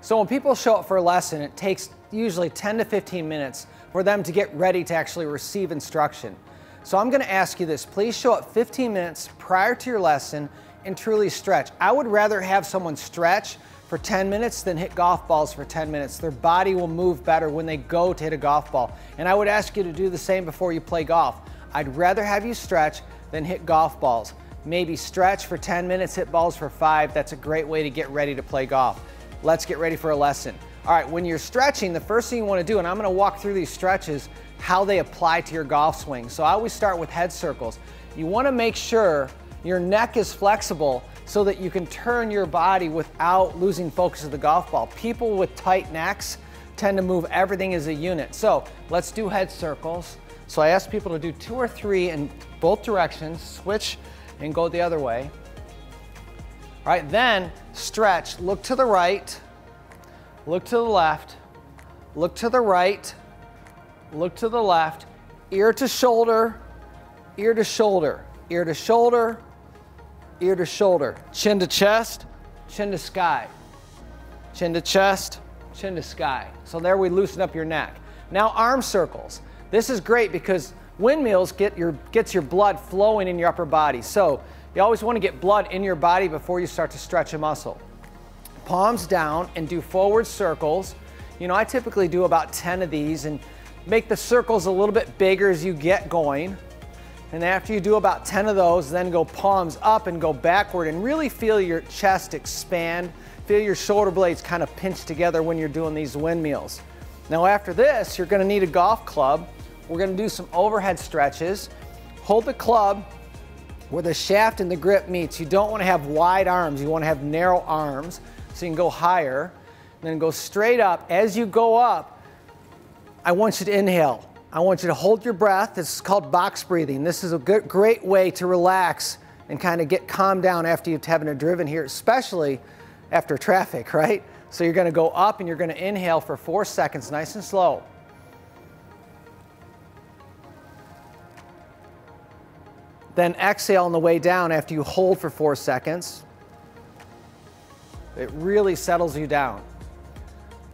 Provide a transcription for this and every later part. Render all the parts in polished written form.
So when people show up for a lesson, it takes usually 10 to 15 minutes for them to get ready to actually receive instruction. So I'm going to ask you this. Please show up 15 minutes prior to your lesson and truly stretch. I would rather have someone stretch for 10 minutes than hit golf balls for 10 minutes. Their body will move better when they go to hit a golf ball. And I would ask you to do the same before you play golf. I'd rather have you stretch than hit golf balls. Maybe stretch for 10 minutes, hit balls for 5. That's a great way to get ready to play golf. Let's get ready for a lesson. All right, when you're stretching, the first thing you want to do, and I'm going to walk through these stretches, how they apply to your golf swing. So I always start with head circles. You want to make sure your neck is flexible so that you can turn your body without losing focus of the golf ball. People with tight necks tend to move everything as a unit. So let's do head circles. So I ask people to do 2 or 3 in both directions, switch and go the other way. All right, then stretch, look to the right, look to the left, look to the right, look to the left, ear to shoulder, ear to shoulder, ear to shoulder, ear to shoulder, chin to chest, chin to sky, chin to chest, chin to sky. So there we loosen up your neck. Now arm circles. This is great because windmills gets your blood flowing in your upper body. So you always want to get blood in your body before you start to stretch a muscle. Palms down and do forward circles. You know, I typically do about 10 of these and make the circles a little bit bigger as you get going. And after you do about 10 of those, then go palms up and go backward and really feel your chest expand. Feel your shoulder blades kind of pinch together when you're doing these windmills. Now after this, you're going to need a golf club. We're going to do some overhead stretches. Hold the club where the shaft and the grip meets. You don't want to have wide arms. You want to have narrow arms so you can go higher. Then go straight up. As you go up, I want you to inhale. I want you to hold your breath. This is called box breathing. This is a great way to relax and kind of get calmed down after you've having driven here, especially after traffic, right? So you're going to go up and you're going to inhale for 4 seconds, nice and slow. Then exhale on the way down after you hold for 4 seconds. It really settles you down.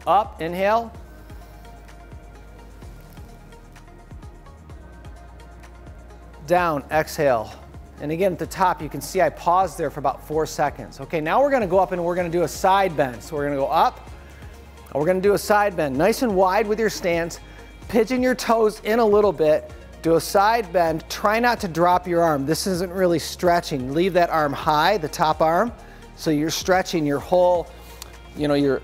Up, inhale. Down, exhale. And again, at the top, you can see I paused there for about 4 seconds. Okay, now we're gonna go up and we're gonna do a side bend. So we're gonna go up, and we're gonna do a side bend. Nice and wide with your stance, pigeon your toes in a little bit, do a side bend. Try not to drop your arm. This isn't really stretching. Leave that arm high, the top arm, so you're stretching your whole, you know, your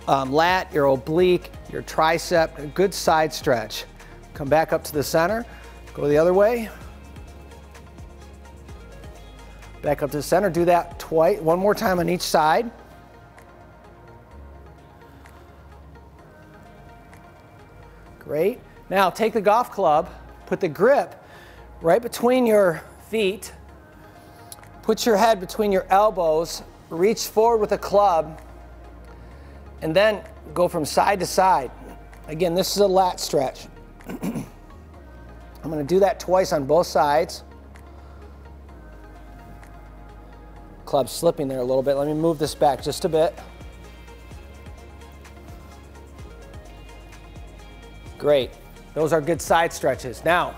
lat, your oblique, your tricep, a good side stretch. Come back up to the center, go the other way. Back up to the center, do that twice, one more time on each side. Great. Now take the golf club, put the grip right between your feet, put your head between your elbows, reach forward with the club, and then go from side to side. Again, this is a lat stretch. I'm going to do that twice on both sides. Club slipping there a little bit. Let me move this back just a bit. Great. Those are good side stretches. Now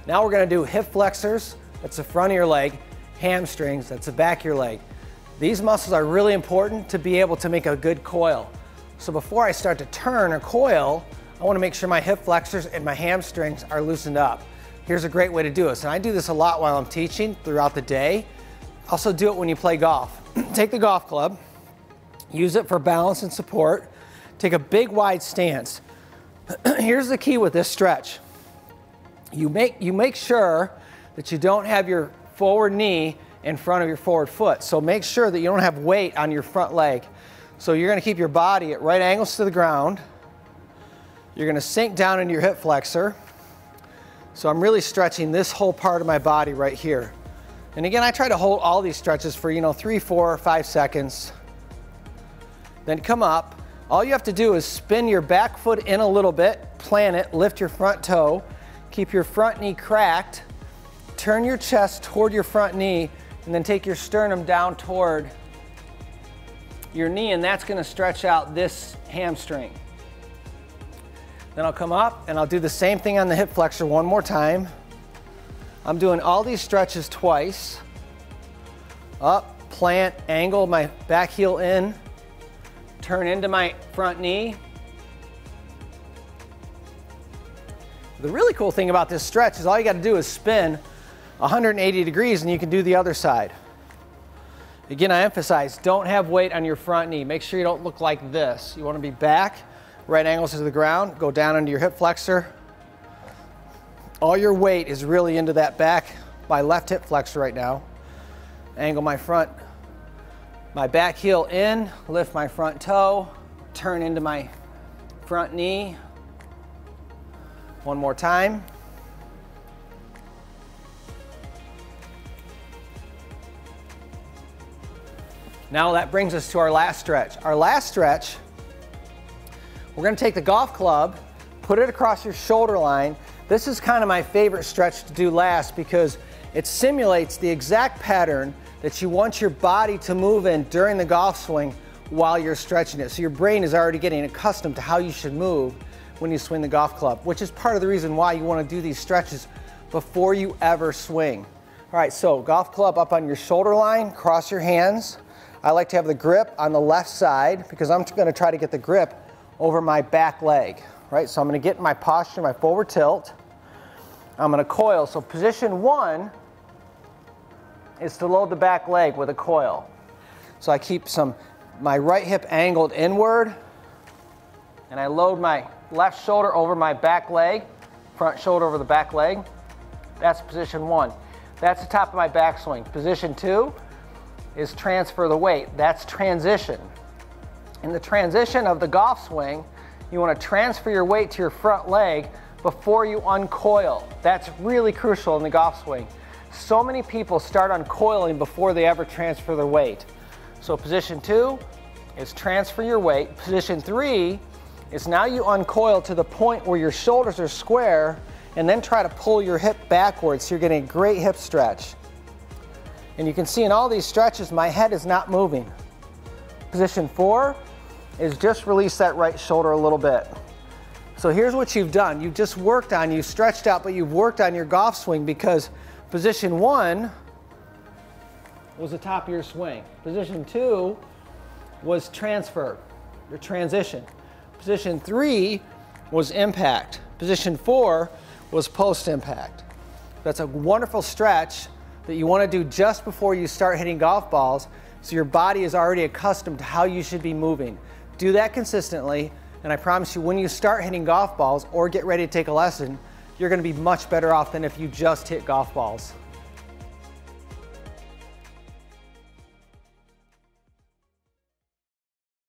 we're going to do hip flexors. That's the front of your leg. Hamstrings. That's the back of your leg. These muscles are really important to be able to make a good coil. So before I start to turn or coil, I want to make sure my hip flexors and my hamstrings are loosened up. Here's a great way to do this. And I do this a lot while I'm teaching throughout the day. Also do it when you play golf. Take the golf club, use it for balance and support. Take a big wide stance. Here's the key with this stretch. You make sure that you don't have your forward knee in front of your forward foot. So make sure that you don't have weight on your front leg. So you're going to keep your body at right angles to the ground. You're going to sink down into your hip flexor. So I'm really stretching this whole part of my body right here. And again, I try to hold all these stretches for, 3, 4, 5 seconds. Then come up. All you have to do is spin your back foot in a little bit, plant it, lift your front toe, keep your front knee cracked, turn your chest toward your front knee, and then take your sternum down toward your knee, and that's gonna stretch out this hamstring. Then I'll come up and I'll do the same thing on the hip flexor one more time. I'm doing all these stretches twice. Up, plant, angle my back heel in, turn into my front knee. The really cool thing about this stretch is all you got to do is spin 180 degrees and you can do the other side. Again, I emphasize, don't have weight on your front knee. Make sure you don't look like this. You want to be back, right angles to the ground, go down into your hip flexor. All your weight is really into that back, my left hip flexor right now. Angle my back heel in, lift my front toe, turn into my front knee. One more time. Now that brings us to our last stretch. Our last stretch, we're going to take the golf club, put it across your shoulder line. This is kind of my favorite stretch to do last because it simulates the exact pattern that you want your body to move in during the golf swing while you're stretching it. So your brain is already getting accustomed to how you should move when you swing the golf club, which is part of the reason why you want to do these stretches before you ever swing. All right, so golf club up on your shoulder line, cross your hands. I like to have the grip on the left side because I'm going to try to get the grip over my back leg, right? So I'm going to get in my posture, my forward tilt. I'm going to coil. So position 1 is to load the back leg with a coil. So I keep my right hip angled inward, and I load my left shoulder over my back leg, front shoulder over the back leg. That's position 1. That's the top of my backswing. Position 2 is transfer the weight. That's transition. In the transition of the golf swing, you want to transfer your weight to your front leg before you uncoil. That's really crucial in the golf swing. So many people start uncoiling before they ever transfer their weight. So position 2 is transfer your weight. Position 3 is now you uncoil to the point where your shoulders are square and then try to pull your hip backwards so you're getting a great hip stretch. And you can see in all these stretches, my head is not moving. Position 4 is just release that right shoulder a little bit. So here's what you've done. You've just worked on, you've stretched out, but you've worked on your golf swing because position 1 was the top of your swing. Position 2 was transfer, your transition. Position 3 was impact. Position 4 was post-impact. That's a wonderful stretch that you want to do just before you start hitting golf balls so your body is already accustomed to how you should be moving. Do that consistently, and I promise you when you start hitting golf balls or get ready to take a lesson, you're going to be much better off than if you just hit golf balls.